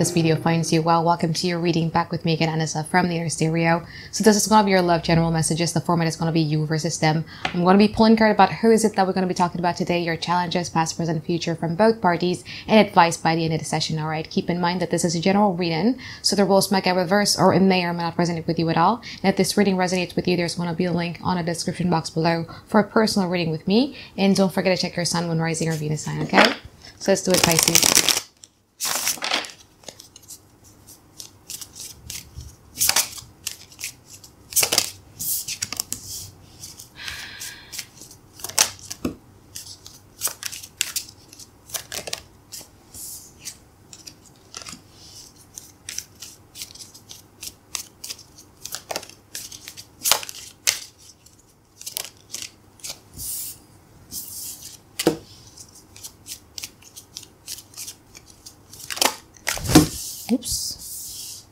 this video finds you well. Welcome to your reading back with me again, Anisa from the Inner Stereo. So this is going to be your love general messages. The format is going to be you versus them. I'm going to be pulling card about who is it that we're going to be talking about today, your challenges, past, present, future from both parties, and advice by the end of the session. All right. Keep in mind that this is a general reading, so the rules might get reversed or it may or may not resonate with you at all. And if this reading resonates with you, there's going to be a link on the description box below for a personal reading with me. And don't forget to check your sun, moon, rising, or Venus sign. Okay. So let's do it, Pisces. Oops.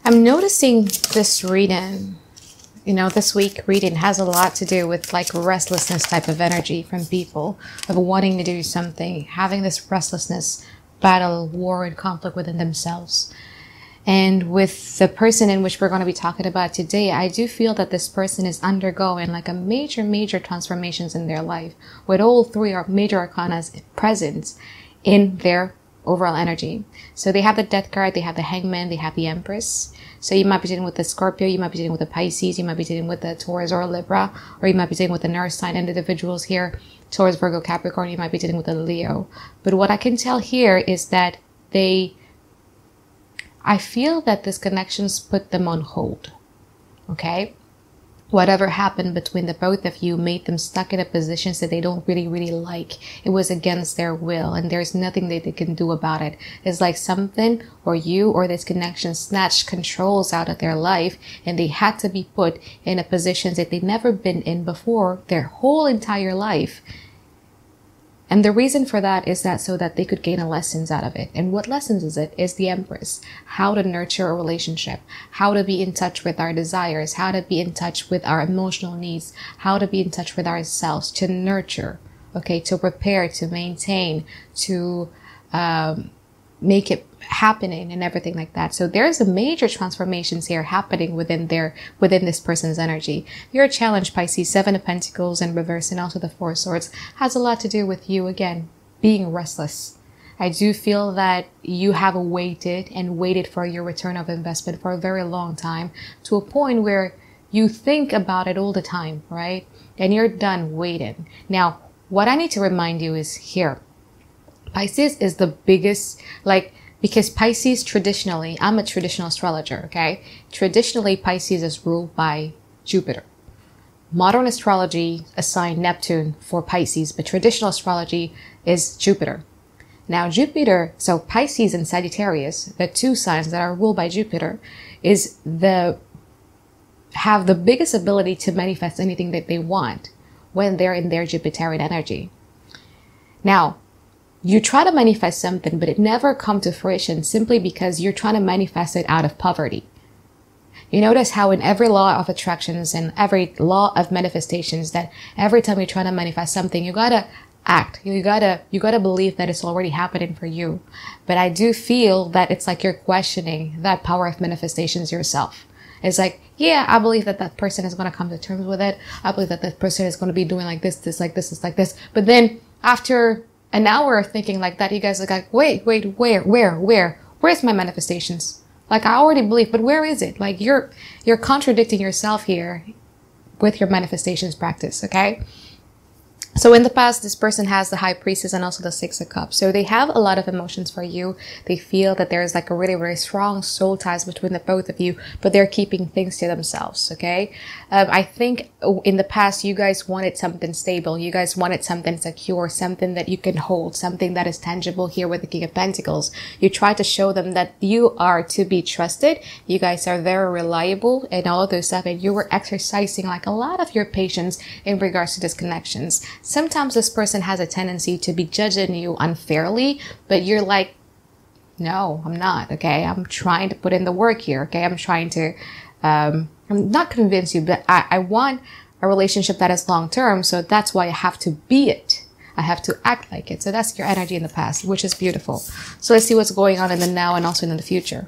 I'm noticing this reading, this week reading has a lot to do with like restlessness type of energy from people of wanting to do something, having this restlessness, battle, war, and conflict within themselves. And with the person in which we're going to be talking about today, I do feel that this person is undergoing like a major transformations in their life with all three major arcanas present in their overall energy. So they have the Death card, they have the Hangman, they have the Empress. So you might be dealing with the Scorpio, you might be dealing with the Pisces, you might be dealing with the Taurus or Libra, or you might be dealing with the Earth sign individuals here, Taurus, Virgo, Capricorn, you might be dealing with a Leo. But what I can tell here is that I feel that this connections put them on hold, okay? Whatever happened between the both of you made them stuck in a position that they don't really like. It was against their will, and there's nothing that they can do about it. It's like something or you or this connection snatched controls out of their life, and they had to be put in a position that they've never been in before their whole entire life. And the reason for that is that so that they could gain lessons out of it. And what lessons is it? Is the Empress. How to nurture a relationship. How to be in touch with our desires. How to be in touch with our emotional needs. How to be in touch with ourselves. To nurture. Okay. To prepare. To maintain. To make it happening and everything like that. So there's a major transformations here happening within this person's energy. Your challenge, Pisces, 7 of Pentacles in reverse and also the 4 of Swords has a lot to do with you again being restless. I do feel that you have waited for your return of investment for a very long time, to a point where you think about it all the time, right? And you're done waiting. Now, what I need to remind you is here, Pisces is the biggest, because Pisces traditionally, I'm a traditional astrologer, okay? Traditionally, Pisces is ruled by Jupiter. Modern astrology assigned Neptune for Pisces, but traditional astrology is Jupiter. Now Jupiter, so Pisces and Sagittarius, the two signs that are ruled by Jupiter, have the biggest ability to manifest anything that they want when they're in their Jupiterian energy. Now, you try to manifest something, but it never comes to fruition simply because you're trying to manifest it out of poverty. You notice how in every law of attractions and every law of manifestations that every time you're trying to manifest something, you gotta act. You gotta believe that it's already happening for you. But I do feel that it's like you're questioning that power of manifestations yourself. It's like, yeah, I believe that that person is going to come to terms with it. I believe that that person is going to be doing like this, like this. But then after an hour of thinking like that, you guys are like, wait, where's my manifestations? Like, I already believe, but where is it? Like, you're contradicting yourself here with your manifestations practice. Okay. So in the past, this person has the High Priestess and also the 6 of Cups. So they have a lot of emotions for you. They feel that there's like a really strong soul ties between the both of you, but they're keeping things to themselves. Okay. I think in the past, you guys wanted something stable. You guys wanted something secure, something that you can hold, something that is tangible here with the King of Pentacles. You try to show them that you are to be trusted. You guys are very reliable and all of those stuff. And you were exercising like a lot of your patience in regards to these connections. Sometimes this person has a tendency to be judging you unfairly, but you're like, no, I'm not. Okay. I'm trying to put in the work here. Okay. I'm trying to, I'm not convince you, but I want a relationship that is long-term. So that's why I have to be it. I have to act like it. So that's your energy in the past, which is beautiful. So let's see what's going on in the now and also in the future.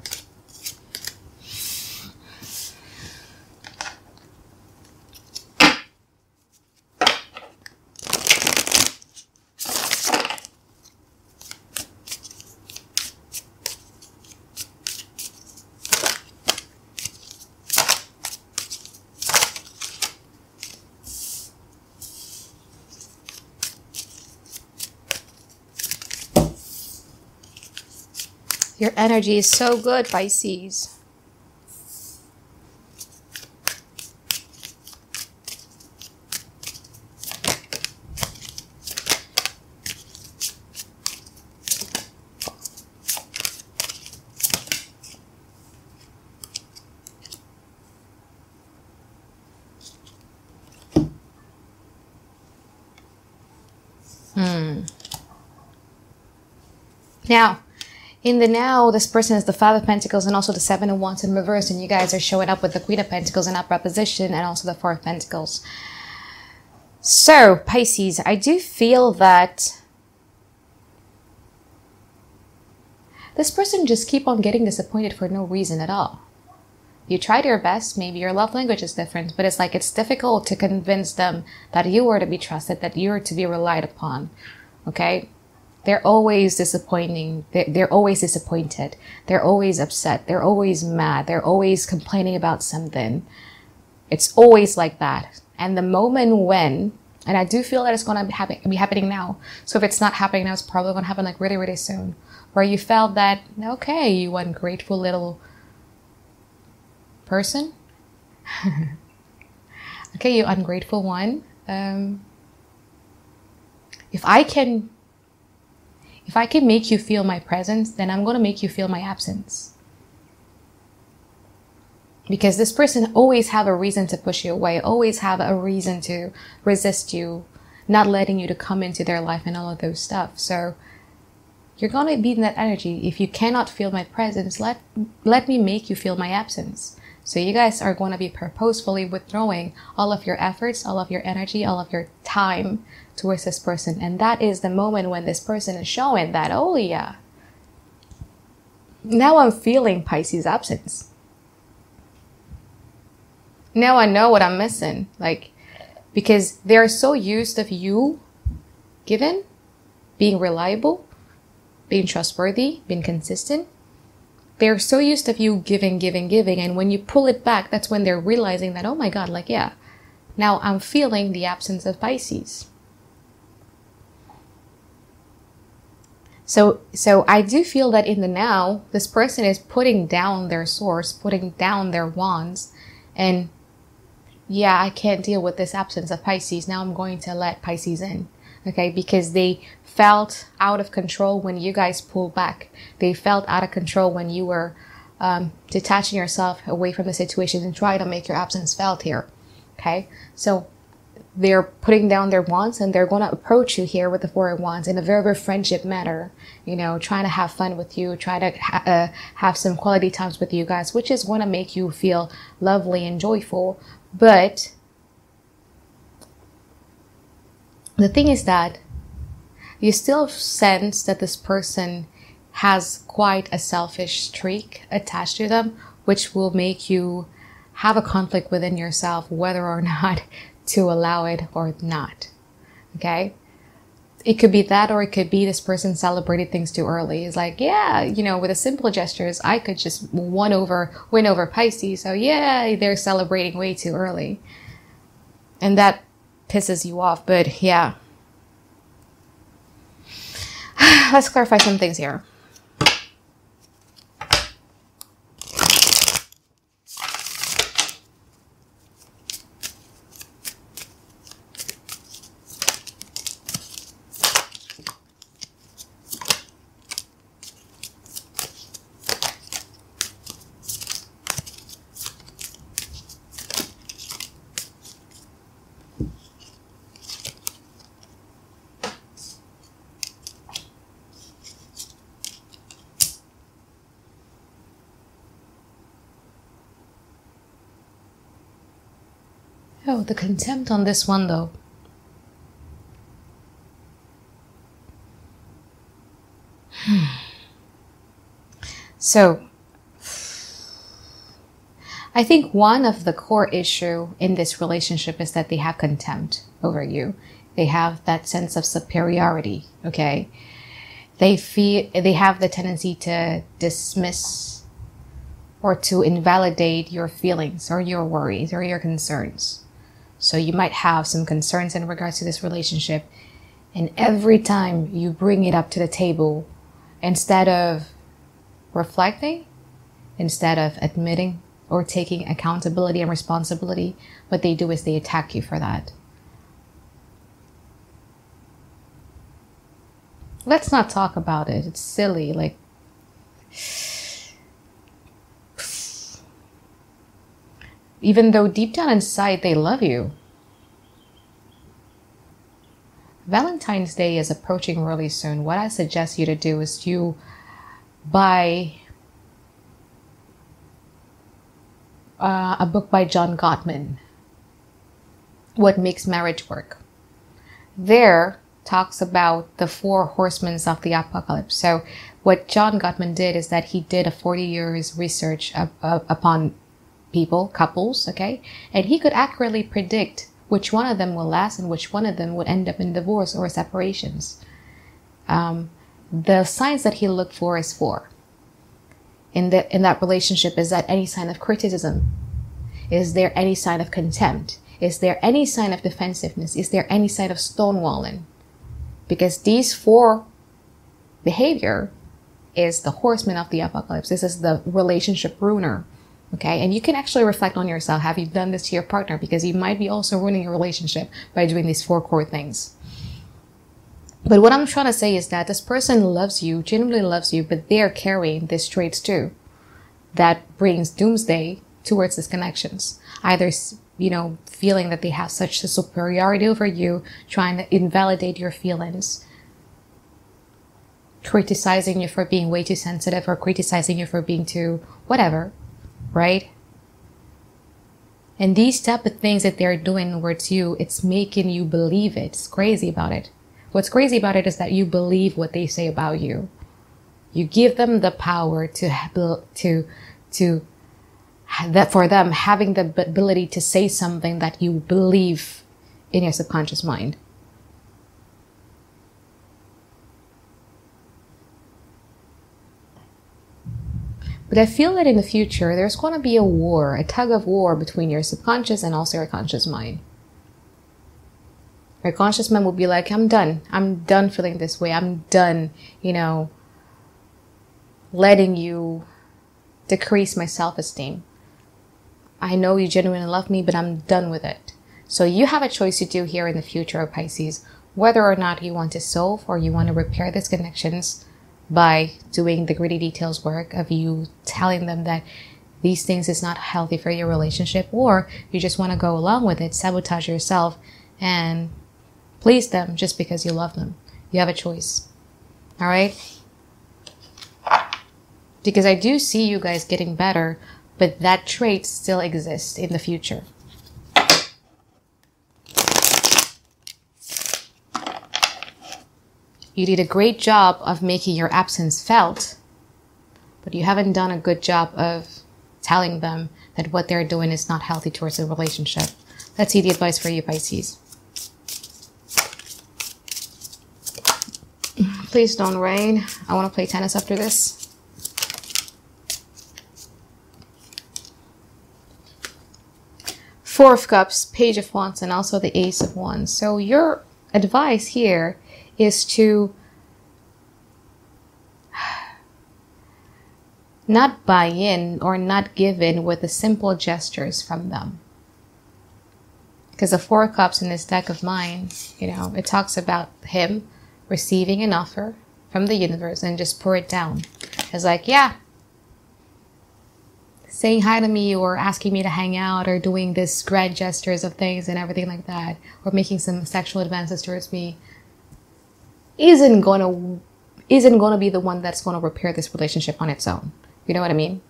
Your energy is so good, Pisces. Now, in the now, this person is the Five of Pentacles and also the Seven of Wands in reverse. And you guys are showing up with the Queen of Pentacles in upright position and also the Four of Pentacles. So, Pisces, I do feel that this person just keep on getting disappointed for no reason at all. You tried your best. Maybe your love language is different. But it's like it's difficult to convince them that you are to be trusted, that you are to be relied upon. Okay? They're always disappointing. They're always disappointed. They're always upset. They're always mad. They're always complaining about something. It's always like that. And the moment when, and I do feel that it's going to be happening now. So if it's not happening now, it's probably going to happen like really, really soon. Where you felt that, okay, you ungrateful little person. Okay, you ungrateful one. If I can make you feel my presence, then I'm going to make you feel my absence. Because this person always have a reason to push you away, always have a reason to resist you, not letting you to come into their life and all of those stuff. So you're going to be in that energy. If you cannot feel my presence, let me make you feel my absence. So you guys are going to be purposefully withdrawing all of your efforts, all of your energy, all of your time towards this person. And that is the moment when this person is showing that, oh yeah, now I'm feeling Pisces absence. Now I know what I'm missing. Like, because they're so used of you giving, being reliable, being trustworthy, being consistent. They're so used of you giving. And when you pull it back, that's when they're realizing that, oh my God, like, yeah, now I'm feeling the absence of Pisces. So I do feel that in the now, this person is putting down their swords, putting down their wands, and yeah, I can't deal with this absence of Pisces. Now I'm going to let Pisces in. Okay, because they felt out of control when you guys pulled back. They felt out of control when you were detaching yourself away from the situation and trying to make your absence felt here. Okay, so they're putting down their wands and they're going to approach you here with the Four of Wands in a very, very friendship manner. You know, trying to have fun with you, try to have some quality times with you guys, which is going to make you feel lovely and joyful. But the thing is that you still sense that this person has quite a selfish streak attached to them, which will make you have a conflict within yourself, whether or not to allow it or not. Okay? It could be that, or it could be this person celebrated things too early. It's like, yeah, you know, with the simple gestures, I could just win over Pisces. So yeah, they're celebrating way too early. And that pisses you off. But yeah. Let's clarify some things here. Oh, the contempt on this one though. So, I think one of the core issue in this relationship is that they have contempt over you. They have that sense of superiority, okay? They have the tendency to dismiss or to invalidate your feelings or your worries or your concerns. So you might have some concerns in regards to this relationship, and every time you bring it up to the table, instead of reflecting, instead of admitting or taking accountability and responsibility, what they do is they attack you for that. Let's not talk about it. It's silly. Like, even though deep down inside they love you. Valentine's Day is approaching really soon. What I suggest you to do is you buy a book by John Gottman, What Makes Marriage Work. There talks about the 4 horsemen of the apocalypse. So what John Gottman did is that he did a 40 years research upon people, couples, okay? And he could accurately predict which one of them will last and which one of them would end up in divorce or separations. The signs that he looked for is 4. In that relationship, is that any sign of criticism? Is there any sign of contempt? Is there any sign of defensiveness? Is there any sign of stonewalling? Because these 4 behavior is the horseman of the apocalypse. This is the relationship ruiner. Okay. And you can actually reflect on yourself. Have you done this to your partner? Because you might be also ruining your relationship by doing these 4 core things. But what I'm trying to say is that this person loves you, genuinely loves you, but they're carrying these traits too. That brings doomsday towards these connections. Either, feeling that they have such a superiority over you, trying to invalidate your feelings, criticizing you for being way too sensitive, or criticizing you for being too whatever, right? And these type of things that they're doing towards you, it's making you believe it. It's crazy about it. What's crazy about it is that you believe what they say about you. You give them the power that for them having the ability to say something that you believe in your subconscious mind. But I feel that in the future, there's going to be a war, a tug of war between your subconscious and also your conscious mind. Your conscious mind will be like, I'm done. I'm done feeling this way. I'm done, letting you decrease my self-esteem. I know you genuinely love me, but I'm done with it. So you have a choice to do here in the future of Pisces, whether or not you want to solve or you want to repair these connections by doing the gritty details work of you telling them that these things is not healthy for your relationship, or you just want to go along with it, sabotage yourself, and please them just because you love them. You have a choice. All right? Because I do see you guys getting better, but that trait still exists in the future. You did a great job of making your absence felt, but you haven't done a good job of telling them that what they're doing is not healthy towards a relationship. Let's see the advice for you, Pisces. Please don't rain. I want to play tennis after this. Four of Cups, Page of Wands, and also the Ace of Wands. So your advice here is to not buy in or not give in with the simple gestures from them. Because the Four of Cups in this deck of mine, it talks about him receiving an offer from the universe and just pour it down. It's like, yeah, saying hi to me or asking me to hang out or doing this grand gestures of things and everything like that, or making some sexual advances towards me isn't going to be the one that's going to repair this relationship on its own. You know what I mean?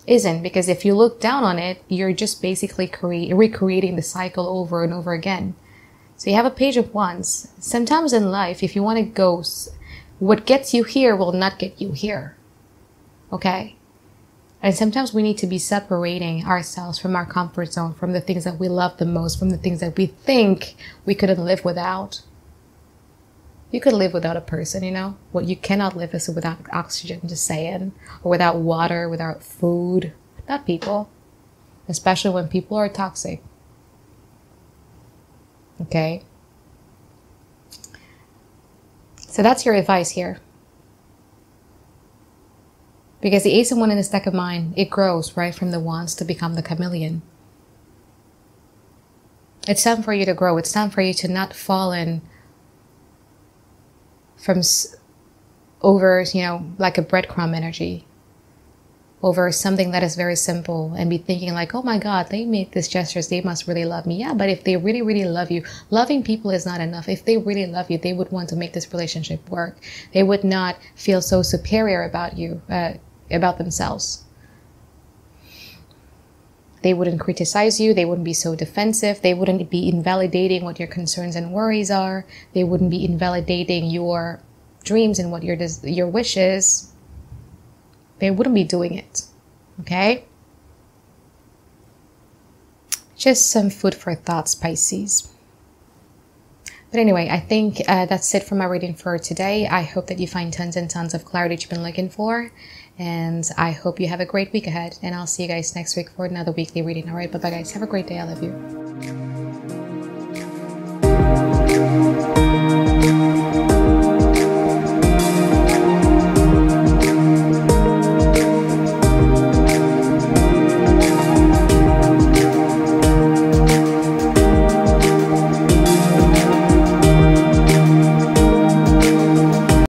isn't, because if you look down on it, you're just basically recreating the cycle over and over again. So you have a Page of Wands. Sometimes in life, if you want to go, what gets you here will not get you here. Okay? And sometimes we need to be separating ourselves from our comfort zone, from the things that we love the most, from the things that we think we couldn't live without. You could live without a person, you know? What you cannot live is without oxygen, just saying. Or without water, without food. Not people. Especially when people are toxic. Okay? So that's your advice here. Because the Ace of Wands in this deck of mine, it grows right from the Wands to become the chameleon. It's time for you to grow. It's time for you to not fall in from over, you know, like a breadcrumb energy. Over something that is very simple and be thinking like, oh my God, they made these gestures, they must really love me. Yeah, but if they really, really love you, loving people is not enough. If they really love you, they would want to make this relationship work. They would not feel so superior about you, about themselves. They wouldn't criticize you. They wouldn't be so defensive. They wouldn't be invalidating what your concerns and worries are. They wouldn't be invalidating your dreams and what your wishes. They wouldn't be doing it. Okay? Just some food for thoughts, Pisces. But anyway, I think that's it for my reading for today. I hope that you find tons and tons of clarity that you've been looking for. And I hope you have a great week ahead. And I'll see you guys next week for another weekly reading. All right, bye-bye, guys. Have a great day. I love you.